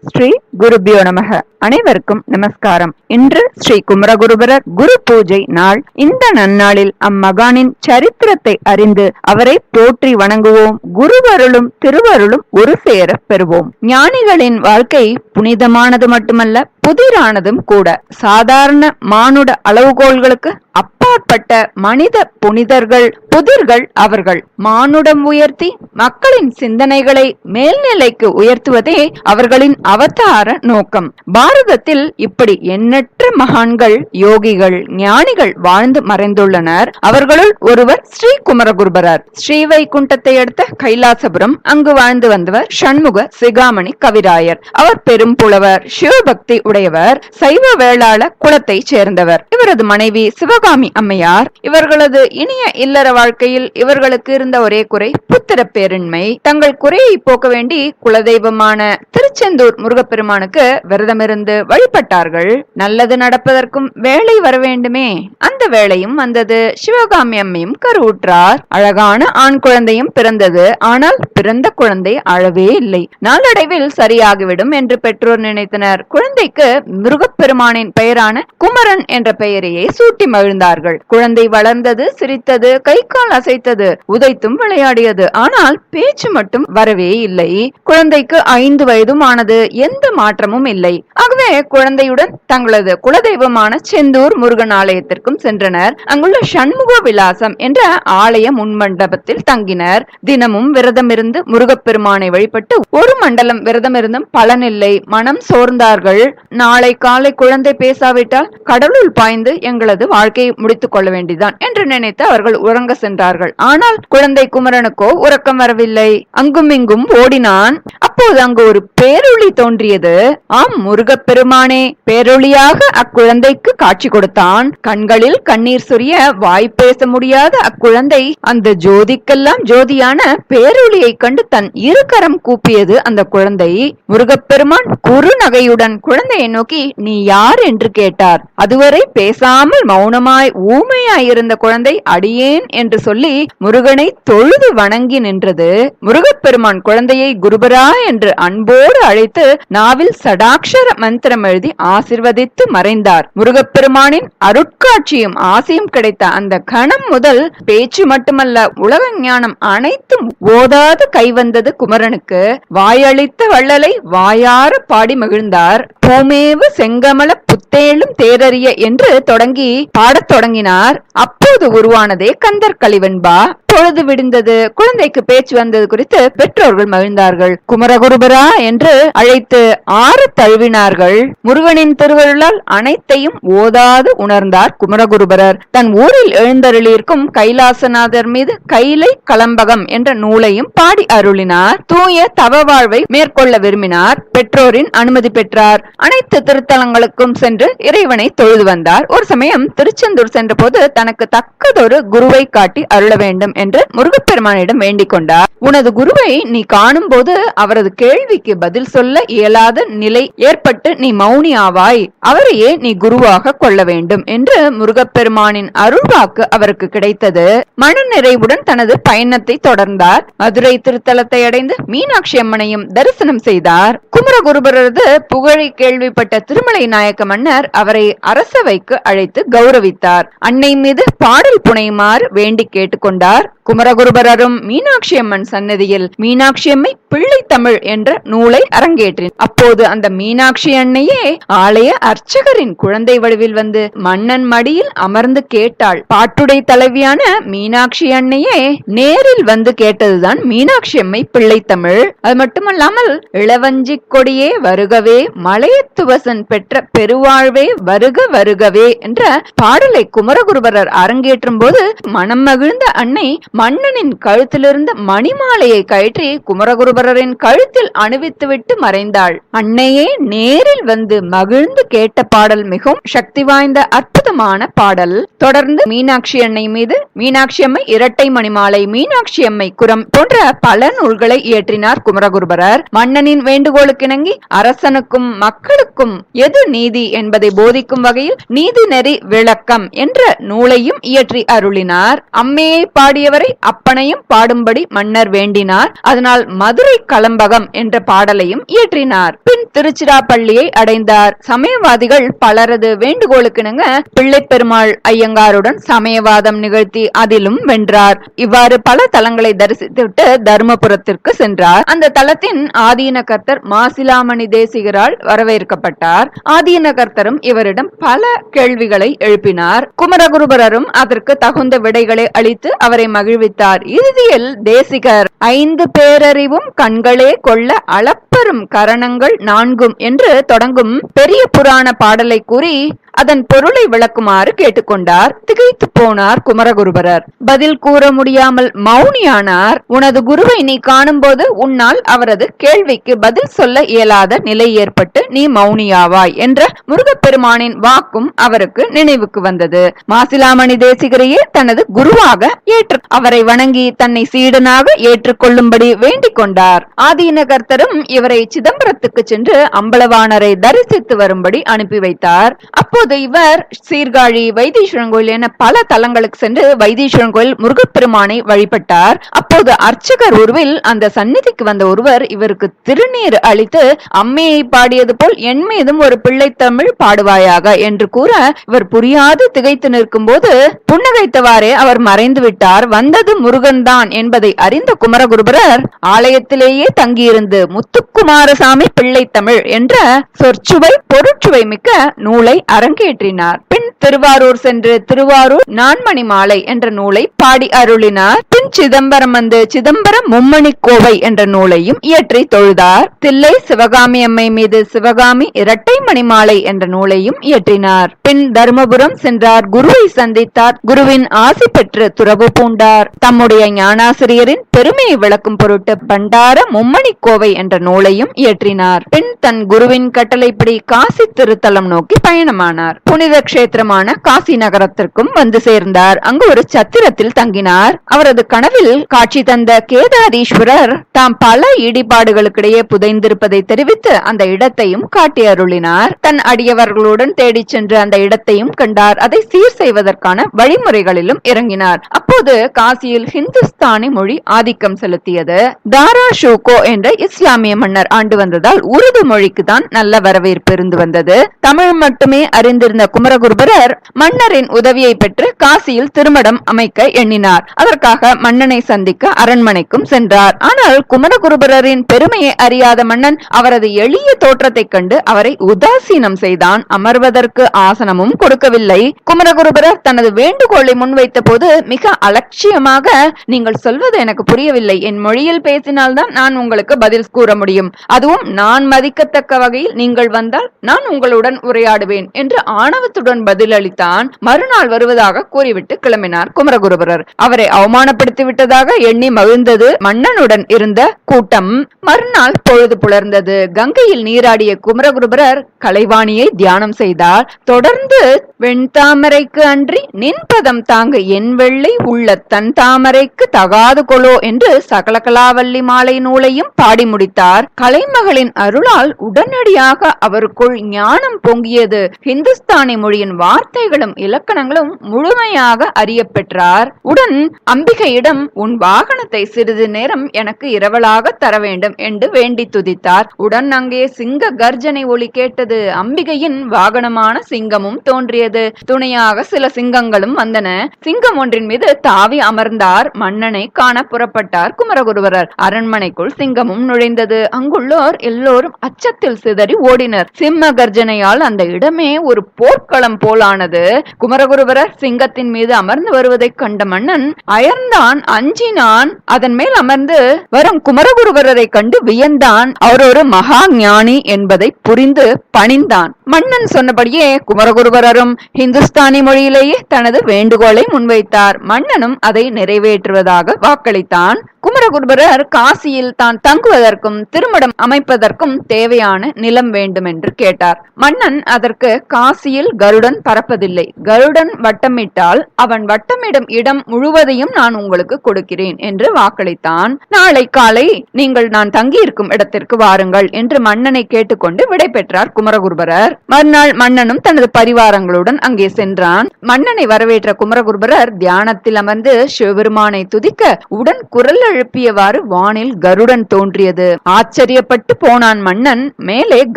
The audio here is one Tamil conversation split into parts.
ஸ்ரீ குருபியோ நமக. அனைவருக்கும் நமஸ்காரம். இன்று ஸ்ரீ குமரகுருபரர் குரு பூஜை நாள். இந்த நன்னாளில் அம்மகானின் சரித்திரத்தை அறிந்து அவரை போற்றி வணங்குவோம். குருவருளும் திருவருளும் ஒரு சேர பெறுவோம். ஞானிகளின் வாழ்க்கை புனிதமானது மட்டுமல்ல, புதிரானதும் கூட. சாதாரண மானுட அளவுகோல்களுக்கு அப்பாற்பட்ட மனித புனிதர்கள், புதிர்கள் அவர்கள். மானுடம் உயர்த்தி மக்களின் சிந்தனைகளை மேல்நிலைக்கு உயர்த்துவதே அவர்களின் அவதார நோக்கம். பாரதத்தில் இப்படி எண்ணற்ற மகான்கள், யோகிகள், ஞானிகள் வாழ்ந்து மறைந்துள்ளனர். அவர்களுள் ஒருவர் ஸ்ரீ குமரகுருபரர். ஸ்ரீவைகுண்டத்தை அடுத்த கைலாசபுரம். அங்கு வாழ்ந்து வந்தவர் சண்முக சிகாமணி கவிராயர். அவர் பெரும் புலவர், சிவபக்தி உடையவர், சைவ வேளாள குலத்தை சேர்ந்தவர். இவரது மனைவி சிவகாமி அம்மையார். இவர்களது இனிய இல்லற வாழ்க்கையில் இவர்களுக்கு இருந்த ஒரே குறை புத்திர பேரின்மை. தங்கள் குறையை போக்க வேண்டி குலதெய்வமான திருச்செந்தூர் முருகப்பெருமானுக்கு விரதமிருந்து வழிபட்டார்கள். நல்லது நடப்பதற்கும் வேலை வர வேண்டுமே. அந்த வேளையும் வந்தது. சிவகாமி அம்மையும் கருவுற்றார். அழகான ஆண் குழந்தையும் பிறந்தது. ஆனால் பிறந்த குழந்தை அழவே இல்லை. நாளடைவில் சரியாகிவிடும் என்று பெற்றோர் நினைத்தனர். குழந்தைக்கு முருகப்பெருமானின் பெயரான குமரன் என்ற பெயரையே சூட்டி மகிழ்ந்தார்கள். குழந்தை வளர்ந்தது, சிரித்தது, கை கால் அசைத்தது, உதைத்தும் விளையாடியது. ஆனால் பேச்சு மட்டும் வரவே இல்லை. குழந்தைக்கு 5 வயதும் ஆனது. எந்த மாற்றமும் இல்லை. ஆகவே குழந்தையுடன் தங்களது குலதெய்வமான செந்தூர் முருகன் ஆலயத்திற்கும் சென்றனர். அங்குள்ள சண்முக விலாசம் என்ற ஆலய முன்மண்டபத்தில் தங்கினர். தினமும் விரதம் இருந்து முருகப்பெருமானை வழிபட்டு ஒரு மண்டலம் விரதம் இருந்தும் பலனில்லை. மனம் சோர்ந்தார்கள். நாளை காலை குழந்தை பேசாவிட்டால் கடலுள் பாய்ந்து எங்களது வாழ்க்கையை முடித்துக் கொள்ள வேண்டியதான் என்று நினைத்து அவர்கள் உறங்க சென்றார்கள். ஆனால் குழந்தை குமரனுக்கோ உறக்கம் வரவில்லை. அங்கும் இங்கும் ஓடினான். அப்போது அங்கு ஒரு பேரொளி தோன்றியது. ஆம், முருகப்பெருமானே பேரொளியாக அக்குழந்தைக்கு காட்சி கொடுத்தான். கண்களில் கண்ணீர் சொரிய வாய் பேச முடியாத அக்குழந்தை அந்த ஜோதிக்கெல்லாம் ஜோதியான பேரொளியை கண்டு தன் இரு கரம் கூப்பியது. அந்த குழந்தை முருகப்பெருமான் குறுநகையுடன் குழந்தையை நோக்கி நீ யார் என்று கேட்டார். அதுவரை பேசாமல் மௌனமாய் ஊமையாயிருந்த குழந்தை அடியேன் என்று சொல்லி முருகனை தொழுது வணங்கி நின்றது. முருகப்பெருமான் குழந்தையை குருபரா என்று அன்போடு அழைத்து நாவில் சடாட்சர மந்திரம் எழுதி ஆசிர்வதித்து மறைந்தார். முருகப்பெருமானின் அருட்காட்சியும் ஆசையும் கிடைத்த அந்த கணம் முதல் பேச்சு மட்டுமல்ல, உலக ஞானம் அனைத்தும் ஓதாது கைவந்தது குமரனுக்கு. வாயளித்த வள்ளலை வாயார பாடி மகிழ்ந்தார். பூமேவு செங்கமல புத்தேளும் தேரறிய என்று தொடங்கி பாடத் தொடங்கினார். அப்போது உருவானதே கந்தர் கலிவெண்பா. பொழுது விடிந்தது. குழந்தைக்கு பேச்சு வந்தது குறித்து பெற்றோர்கள் மகிழ்ந்தார்கள். குமரகுருபரா என்று அழைத்து ஆற தழுவினார்கள். முருகனின் திருவருளால் அனைத்தையும் ஓதாது உணர்ந்தார் குமரகுருபரர். தன் ஊரில் எழுந்தருளியிருக்கும் கைலாசநாதர் மீது கைலை கலம்பகம் என்ற நூலையும் பாடி அருளினார். தூய தவ வாழ்வை மேற்கொள்ள விரும்பினார். பெற்றோரின் அனுமதி பெற்றார். அனைத்து திருத்தலங்களுக்கும் சென்று இறைவனை தொழுது வந்தார். ஒரு சமயம் திருச்செந்தூர் சென்ற போது தனக்கு தக்கதொரு குருவை காட்டி அருள வேண்டும் என்று முருகப்பெருமானிடம் வேண்டிக் கொண்டார். உனது குருவை நீ காணும் போது அவரது கேள்விக்கு பதில் சொல்ல இயலாத நிலை ஏற்பட்டு நீ மௌனி ஆவாய். அவரையே நீ குருவாக கொள்ள வேண்டும் என்று முருகப்பெருமானின் அருள்வாக்கு அவருக்கு கிடைத்தது. மன நிறைவுடன் தனது பயணத்தை தொடர்ந்தார். மதுரை திருத்தலத்தை அடைந்து மீனாட்சி அம்மனையும் தரிசனம் செய்தார். குமரகுருபரது புகழை கேள்விப்பட்ட திருமலை நாயக்க மன்னர் அவரை அரசவைக்கு அழைத்து கௌரவித்தார். அன்னை மீது பாடல் புனையுமாறு வேண்டி கேட்டுக்கொண்டார். குமரகுருபரரும் மீனாட்சி அம்மன் சன்னதியில் மீனாட்சி அம்மை பிள்ளை தமிழ் என்ற நூலை அரங்கேற்றினார். அப்போது அந்த மீனாட்சி அன்னையே ஆலய அர்ச்சகரின் குழந்தை வடிவில் வந்து மன்னன் மடியில் அமர்ந்து கேட்டாள். பாட்டுடை தலைவியான மீனாட்சி அன்னையே நேரில் வந்து கேட்டதுதான் மீனாட்சி அம்மை பிள்ளை தமிழ். அது மட்டுமல்லாமல் இளவஞ்சி கொடியே வருகவே, மலையத்துவசன் பெற்ற பெருவாழ்வே வருக வருகவே என்ற பாடலை குமரகுருபரர் அரங்கேற்றும் போது மனம் மகிழ்ந்த அன்னை மன்னனின் கழுத்திலிருந்த மணிமாலையை கழற்றி குமரகுருபரரின் கழுத்தில் அணிவித்துவிட்டு மறைந்தாள். அன்னையே நேரில் வந்து மகிழ்ந்து கேட்ட பாடல் மிகவும் சக்தி வாய்ந்த அற்புதமான பாடல். தொடர்ந்து மீனாட்சி அன்னை மீது மீனாட்சி அம்மை இரட்டை மணிமாலை, மீனாட்சி அம்மை குரம் போன்ற பல நூல்களை இயற்றினார் குமரகுருபரர். மன்னனின் வேண்டுகோளுக்கிணங்கி அரசனுக்கும் மக்களுக்கும் எது நீதி என்பதை போதிக்கும் வகையில் நீதி நெறி விளக்கம் என்ற நூலையும் இயற்றி அருளினார். அம்மையை பாடியவரை அப்பனையும் பாடும்படி மன்னர் வேண்டினார். அதனால் மதுரை கலம்பகம் யாகம் என்ற பாடலையும் இயற்றினார். பின் திருச்சிராப்பள்ளியை அடைந்தார். சமயவாதிகள் பலரது வேண்டுகோளுக்கிணங்க பிள்ளை பெருமாள் ஐயங்காருடன் சமயவாதம் நிகழ்த்தி அதிலும் வென்றார். இவ்வாறு பல தலங்களை தரிசித்துவிட்டு தர்மபுரத்திற்கு சென்றார். அந்த தலத்தின் ஆதீன கர்த்தர் மாசிலாமணி தேசிகரால் வரவேற்கப்பட்டார். ஆதீன கர்த்தரும் இவரிடம் பல கேள்விகளை எழுப்பினார். குமரகுருபரரும் அதற்கு தகுந்த விடைகளை அளித்து அவரை மகிழ்வித்தார். இறுதியில் தேசிகர் 5 பேரறிவும் கண்களே கொள்ள அளப்பெரும் கரணங்கள் 4 என்று தொடங்கும் பெரிய புராண பாடலை கூறி அதன் பொருளை விளக்குமாறு கேட்டுக்கொண்டார். திகைத்து போனார் குமரகுருபரர். பதில் கூற முடியாமல் மௌனியானார். உனது குருவை நீ காணும் போது உன்னால் அவரது கேள்விக்கு பதில் சொல்ல இயலாத நிலை ஏற்பட்டு நீ மௌனியாவாய் என்ற முருகப்பெருமானின் வாக்கும் அவருக்கு நினைவுக்கு வந்தது. மாசிலாமணி தேசிகரையே தனது குருவாக ஏற்று அவரை வணங்கி தன்னை சீடனாக ஏற்றுக்கொள்ளும்படி வேண்டிக் கொண்டார். ஆதீனகர்த்தரும் இவரை சிதம்பரத்துக்கு சென்று அம்பலவாணரை தரிசித்து வரும்படி அனுப்பி வைத்தார். அப்போது இவர் சீர்காழி வைத்தீஸ்வரன் கோயில் என பல தலங்களுக்கு சென்று வைத்தீஸ்வரன் கோயில் முருகப்பெருமானை வழிபட்டார். அப்போது அர்ச்சகர் உருவில் அந்த சந்நிதிக்கு வந்த ஒருவர் இவருக்கு திருநீர் அளித்து அம்மையை பாடியது போல் என் மீதும் ஒரு பிள்ளை தமிழ் பாடுவாயாக என்று கூற இவர் புரியாது திகைத்து நிற்கும் போது புன்னகைத்தவாறே அவர் மறைந்து விட்டார். வந்தது முருகன் தான் என்பதை அறிந்த குமரகுருபரர் ஆலயத்திலேயே தங்கியிருந்து முத்துக்குமாரசாமி பிள்ளை தமிழ் என்ற சொற்சுவை பொருட்சுவை மிக்க நூலை அரங்கேற்றினார். பின் திருவாரூர் சென்று திருவாரூர் நான்மணி மாலை என்ற நூலை பாடி அருளினார். பின் சிதம்பரம் வந்து சிதம்பரம் மும்மணி கோவை என்ற நூலையும் இயற்றி தொழுதார். தில்லை சிவகாமி அம்மை மீது சிவகாமி இரட்டை மணி மாலை என்ற நூலையும் இயற்றினார். பின் தர்மபுரம் சென்றார். குருவை சந்தித்தார். குருவின் ஆசி பெற்று துறவு பூண்டார். தம்முடைய ஞானாசிரியரின் பெருமையை விளக்கும் பொருட்டு பண்டார மும்மணி கோவை என்ற நூலையும் இயற்றினார். பின் தன் குருவின் கட்டளைப்படி காசி திருத்தலம் நோக்கி பயணமானார். புனித கஷேத்திரமான காசி நகரத்திற்கும் வந்து சேர்ந்தார். அங்கு ஒரு சத்திரத்தில் தங்கினார். அவரது கனவில் காட்சி தந்த கேதாரீஸ்வரர் தாம் பல இடிபாடுகளுக்கிடையே புதைந்திருப்பதை தெரிவித்து அந்த இடத்தையும் காட்டி அருளினார். தன் அடியவர்களுடன் தேடி சென்று அந்த இடத்தையும் கண்டார். அதை சீர் செய்வதற்கான வழிமுறைகளிலும் இறங்கினார். அப்போது காசியில் ஹிந்துஸ்தானி மொழி ஆதிக்கம் செலுத்தியது. தாரா ஷூகோ என்ற இஸ்லாமிய மன்னர் ஆண்டு வந்ததால் உருது மொழிக்கு தான் நல்ல வரவேற்பு இருந்து வந்தது. தமிழ் மட்டுமே அறிந்திருந்த குமரகுருபரர் மன்னரின் உதவியை பெற்று காசியில் திருமணம் அமைக்க எண்ணினார். அதற்காக மன்னனை சந்திக்க அரண்மனைக்கும் சென்றார். ஆனால் குமரகுருபரரின் பெருமையை அறியாத மன்னன் அவரது எளிய தோற்றத்தை கண்டு அவரை உதாசீனம் செய்தான். அமர்வதற்கு ஆசனமும் கொடுக்கவில்லை. குமரகுருபரர் தனது வேண்டுகோளை முன்வைத்த போது மிக அலட்சியமாக, நீங்கள் சொல்வது எனக்கு புரியவில்லை. என் மொழியில் பேசினால்தான் நான் உங்களுக்கு பதில் கூற முடியும். அதுவும் நான் மதிக்கத்தக்க வகையில் நீங்கள் வந்தால் நான் உங்களுடன் உரையாடுவேன் என்று ஆணவத்துடன் பதிலளித்தான். மறுநாள் வருவதாக கூறிவிட்டு கிளம்பினார் குமரகுருபரர். அவரை அவமானப்படுத்தி விட்டதாக எண்ணி மகிழ்ந்தது மன்னனுடன் இருந்த கூட்டம். மறுநாள் பொழுது புலர்ந்தது. கங்கையில் நீராடிய குமரகுருபரர் கலைவாணியை தியானம் செய்தார். தொடர்ந்து வெண்தாமரைக்கு அன்றி நின்பதம் தாங்க என் வெள்ளை உள்ள தன் தாமரைக்கு தகாது கொலோ என்று சகலகலாவல்லி மாலை நூலையும் பாடி முடித்தார். கலைமகளின் அருளால் உடனடியாக அவருக்குள் ஞானம் பொங்கியது. ஹிந்துஸ்தானி மொழியின் வார்த்தைகளும் இலக்கணங்களும் முழுமையாக அறிய பெற்றார். உடன் அம்பிகையிடம் உன் வாகனத்தை சிறிது நேரம் எனக்கு இரவலாக தர வேண்டும் என்று வேண்டி துதித்தார். உடன் அங்கே சிங்க கர்ஜனை ஒலி கேட்டது. அம்பிகையின் வாகனமான சிங்கமும் தோன்றியது. துணையாக சில சிங்கங்களும் வந்தன. சிங்கம் ஒன்றின் மீது தாவி அமர்ந்தார். மன்னனை காண புறப்பட்டார் குமரகுருபரர். அரண்மனைக்குள் சிங்கமும் நுழைந்தது. அங்குள்ளோர் எல்லோரும் அச்சத்தில் சிதறி ஓடினர். சிம்ம கர்ஜனையால் அந்த இடமே ஒரு போர்க்களம் போலானது. குமரகுருபரர் சிங்கத்தின் மீது அமர்ந்து வருவதை கண்ட மன்னன் அயர்ந்தான், அஞ்சினான். அதன் மேல் அமர்ந்து வரும் குமரகுருபரரை கண்டு வியந்தான். அவர் ஒரு மகா ஞானி என்பதை புரிந்து பணிந்தான். மன்னன் சொன்னபடியே குமரகுருபரரும் ஹிந்துஸ்தானி மொழியிலேயே தனது வேண்டுகோளை முன்வைத்தார். மன்னனும் அதை நிறைவேற்றுவதாக வாக்களித்தான். குமரகுருபரர் காசியில் தான் தங்குவதற்கும் திருமணம் அமைப்பதற்கும் தேவையான நிலம் வேண்டும் என்று கேட்டார். மன்னன் அதற்கு காசியில் கருடன் பறப்பதில்லை. கருடன் வட்டமிட்டால் அவன் வட்டமிடும் இடம் முழுவதையும் நான் உங்களுக்கு உங்களுக்கு கொடுக்கிறேன் என்று வாக்களித்தான். நாளை காலை நீங்கள் நான் தங்கியிருக்கும் இடத்திற்கு வாருங்கள் என்று மன்னனை கேட்டுக்கொண்டு விடை பெற்றார் குமரகுருபரர். மறுநாள் மன்னனும் தனது பரிவாரங்களுடன் அங்கே சென்றான். மன்னனை வரவேற்ற குமரகுருபரர் தியானத்தில் அமர்ந்து சிவபெருமானை துதிக்க உடன் குரல் எழுப்பியவாறு வானில் கருடன் தோன்றியது. ஆச்சரியப்பட்டு போனான் மன்னன். மேலே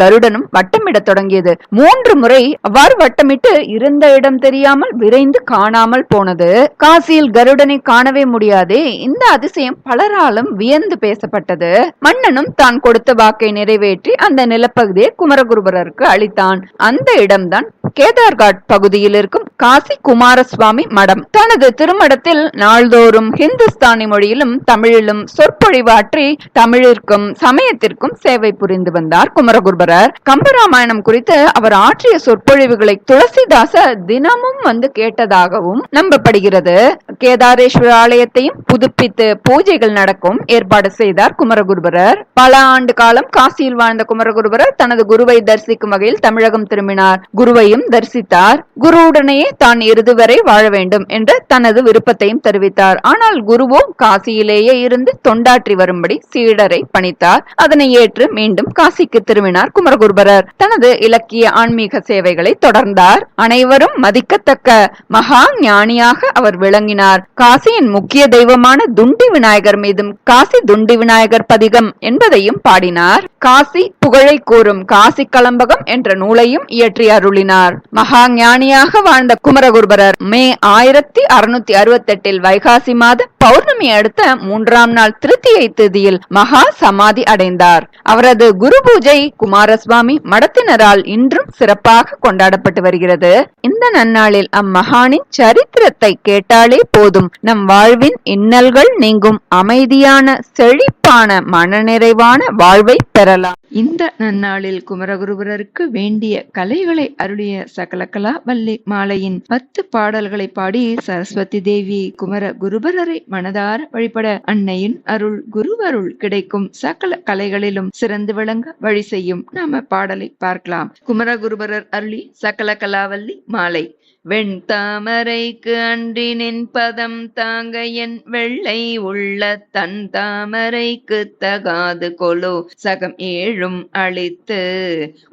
கருடனும் வட்டமிட தொடங்கியது. 3 முறை அவ்வாறு வட்டமிட்டு இருந்த இடம் தெரியாமல் விரைந்து காணாமல் போனது. காசியில் கருடனை காணவே முடியாதே. இந்த அதிசயம் பலராலும் வியந்து பேசப்பட்டது. மன்னனும் தான் கொடுத்த வாக்கை நிறைவேற்றி அந்த நிலப்பகுதியை குமரகுருபரருக்கு அளித்தான். அந்த இடம்தான் கேதார்காட் பகுதியில் இருக்கும் காசி குமாரசுவாமி மடம். தனது திருமடத்தில் நாள்தோறும் ஹிந்துஸ்தானி மொழியிலும் தமிழிலும் சொற்பொழிவாற்றி தமிழிற்கும் சமயத்திற்கும் சேவை புரிந்து வந்தார் குமரகுருபரர். கம்பராமாயணம் குறித்து அவர் ஆற்றிய சொற்பொழிவுகளை துளசிதாச தினமும் வந்து கேட்டதாகவும் நம்பப்படுகிறது. கேதாரேஸ்வர ஆலயத்தையும் புதுப்பித்து பூஜைகள் நடக்கும் ஏற்பாடு செய்தார் குமரகுருபரர். பல ஆண்டு காலம் காசியில் வாழ்ந்த குமரகுருபரர் தனது குருவை தரிசிக்கும் வகையில் தமிழகம் திரும்பினார். குருவையும் தரிசித்தார். குருவுடனேயே தான் இறுதி வரை வாழ வேண்டும் என்ற தனது விருப்பத்தையும் தெரிவித்தார். ஆனால் குருவோ காசியிலேயே இருந்து தொண்டாற்றி வரும்படி சீடரை பணித்தார். அதனை ஏற்று மீண்டும் காசிக்கு திரும்பினார் குமரகுருபரர். தனது இலக்கிய ஆன்மீக சேவைகளை தொடர்ந்தார். அனைவரும் மதிக்கத்தக்க மகா ஞானியாக அவர் விளங்கினார். காசியின் முக்கிய தெய்வமான துண்டி விநாயகர் மீதும் காசி துண்டி விநாயகர் பதிகம் என்பதையும் பாடினார். காசி புகழை கூறும் காசி கலம்பகம் என்ற நூலையும் இயற்றி அருளினார். மகா ஞானியாக வாழ்ந்த குமரகுருபரர் மே 1668 வைகாசி மாத பௌர்ணமி அடுத்த 3ஆம் நாள் திருத்தியை திதியில் மகா சமாதி அடைந்தார். அவரது குரு பூஜை குமாரசுவாமி மடத்தினரால் இன்றும் சிறப்பாக கொண்டாடப்பட்டு வருகிறது. இந்த நன்னாளில் அம்மகானின் சரித்திரத்தை கேட்டாலே போதும், நம் வாழ்வின் இன்னல்கள் நீங்கும் அமைதியான செழிப்பான மனநிறைவான வாழ்வை பெறலாம். இந்த நன்னாளில் குமரகுருபரருக்கு வேண்டிய கலைகளை அருளிய சகலகலா வள்ளி மாலையின் 10 பாடல்களை பாடி சரஸ்வதி தேவி குமர குருபரரை மனதார வழிபட அன்னையின் அருள் குருவருள் கிடைக்கும் சகல கலைகளிலும் சிறந்து விளங்க வழி செய்யும். நாம பாடலை பார்க்கலாம். குமரகுருபரர் அருளி சகல கலாவல்லி மாலை. வெண்தாமரைக்கு அன்றினின் பதம் தாங்க என் வெள்ளை உள்ள தன் தாமரைக்கு தகாது கொலோ சகம் 7 அளித்து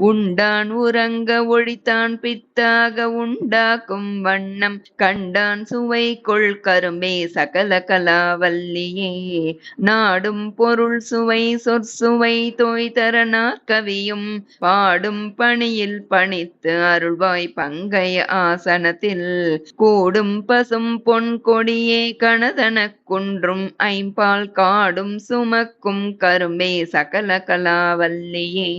உண்டான் உறங்க ஒழித்தான் பித்தாக உண்டாக்கும் வண்ணம் கண்டான் சுவை கொள் கருமே சகல கலாவல்லியே நாடும் பொருள் சுவை சொற்சுவை தோய் தரனார் கவியும் பாடும் பணியில் பணித்து அருள்வாய் பங்கைய ஆசன கூடும் பசும் பொன் கொடியே கணதன குன்றும் ஐம்பால் காடும் சுமக்கும் கருமே சகல கலாவல்லியே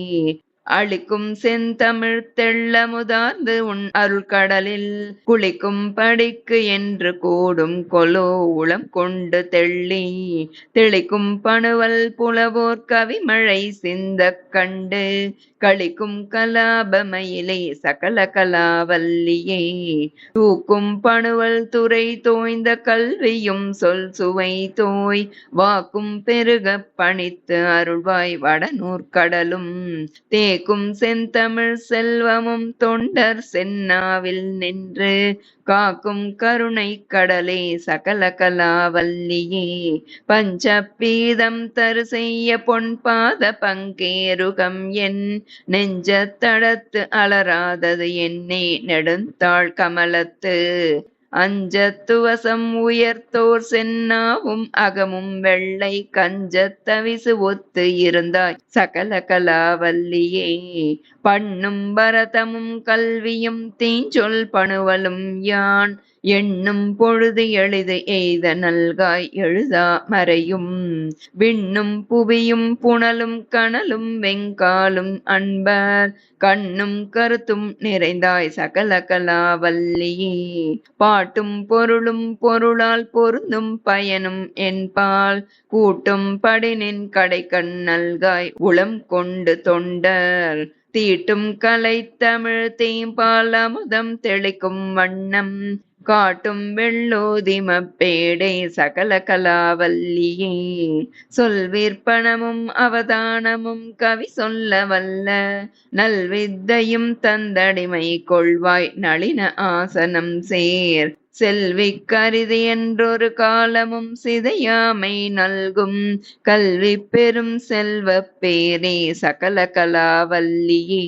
அளிக்கும் செந்தமிழ் தெள்ள முதார்ந்து உன் அருள் கடலில் குளிக்கும் படிக்கு என்று கூடும் கொலோ உளம் கொண்டு தெள்ளி தெளிக்கும் பணுவல் புலவோர் கவிமழை சிந்த கண்டு களிக்கும் கலாபமயிலே சகல கலாவல்லியே தூக்கும் பணுவல் துறை தோய்ந்த கல்வியும் சொல் சுவை தோய் வாக்கும் பெருக பணித்து அருள்வாய் வடநூர் கடலும் தேக்கும் செந்தமிழ் செல்வமும் தொண்டர் சென்னாவில் நின்று காக்கும் கருணை கடலே சகல கலாவல்லியே பஞ்சபீதம் தரு செய்ய பொன் பாத பங்கேருகம் என் நெஞ்ச தடத்து அலராதது என்னே நெடுந்தாள் கமலத்து அஞ்சத்துவசம் உயர்த்தோர் சென்னாவும் அகமும் வெள்ளை கஞ்சத்தவிசு ஒத்து இருந்தாய் சகல கலாவல்லியே பண்ணும் பரதமும் கல்வியும் தீஞ்சொல் பணுவலும் யான் எண்ணும் பொழுது எளிது எய்த நல்காய் எழுதா மறையும் விண்ணும் புவியும் புனலும் கனலும் வெங்காலும் அன்பர் கண்ணும் கருத்தும் நிறைந்தாய் சகல கலாவல்லியே பாட்டும் பொருளும் பொருளால் பொருந்தும் பயனும் என்பால் கூட்டும் படினின் கடைக்கண் நல்காய் உளம் கொண்டு தொண்டர் தீட்டும் கலை தமிழ் தீம்பால் அமுதம் தெளிக்கும் வண்ணம் காட்டும் வெள்ளோதிம பேடை சகல கலாவல்லியே சொல்விற்பனமும் அவதானமும் கவி சொல்ல வல்ல நல்வித்தையும் தந்தடிமை கொள்வாய் நளின ஆசனம் சேர் செல்விக்கரிது என்றொரு காலமும் சிதையாமை நல்கும் கல்வி பெரும் செல்வப் பேரே சகல கலாவல்லியே.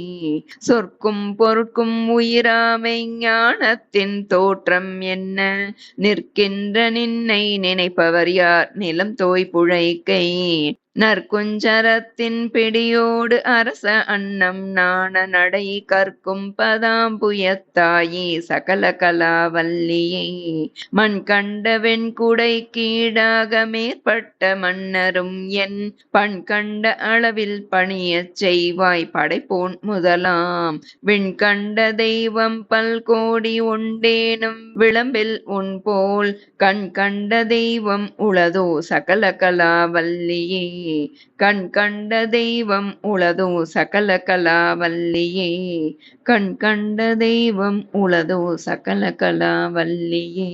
சொற்கும் பொருட்கும் உயிராமை ஞானத்தின் தோற்றம் என்ன நிற்கின்ற நின்னை நினைப்பவர் யார் நிலம் தோய் புழைக்கை. நற்குஞ்சரத்தின் பிடியோடு அரச அன்னம் நாண நடை கற்கும் பதாம்புயத்தாயே சகல கலாவல்லியே. மண் கண்ட வெண்குடை கீழாக மேற்பட்ட மன்னரும் என் பண் கண்ட அளவில் பணியச் செய்வாய் படைப்போன் முதலாம். விண் கண்ட தெய்வம் பல்கோடி உண்டேனும் விளம்பில் உன் போல் கண் கண்ட தெய்வம் உளதோ சகல கலாவல்லியே. கண் கண்ட தெய்வம் உளதோ சகல கலாவல்லியே. கண் கண்ட தெய்வம் உளதோ சகல கலாவல்லியே.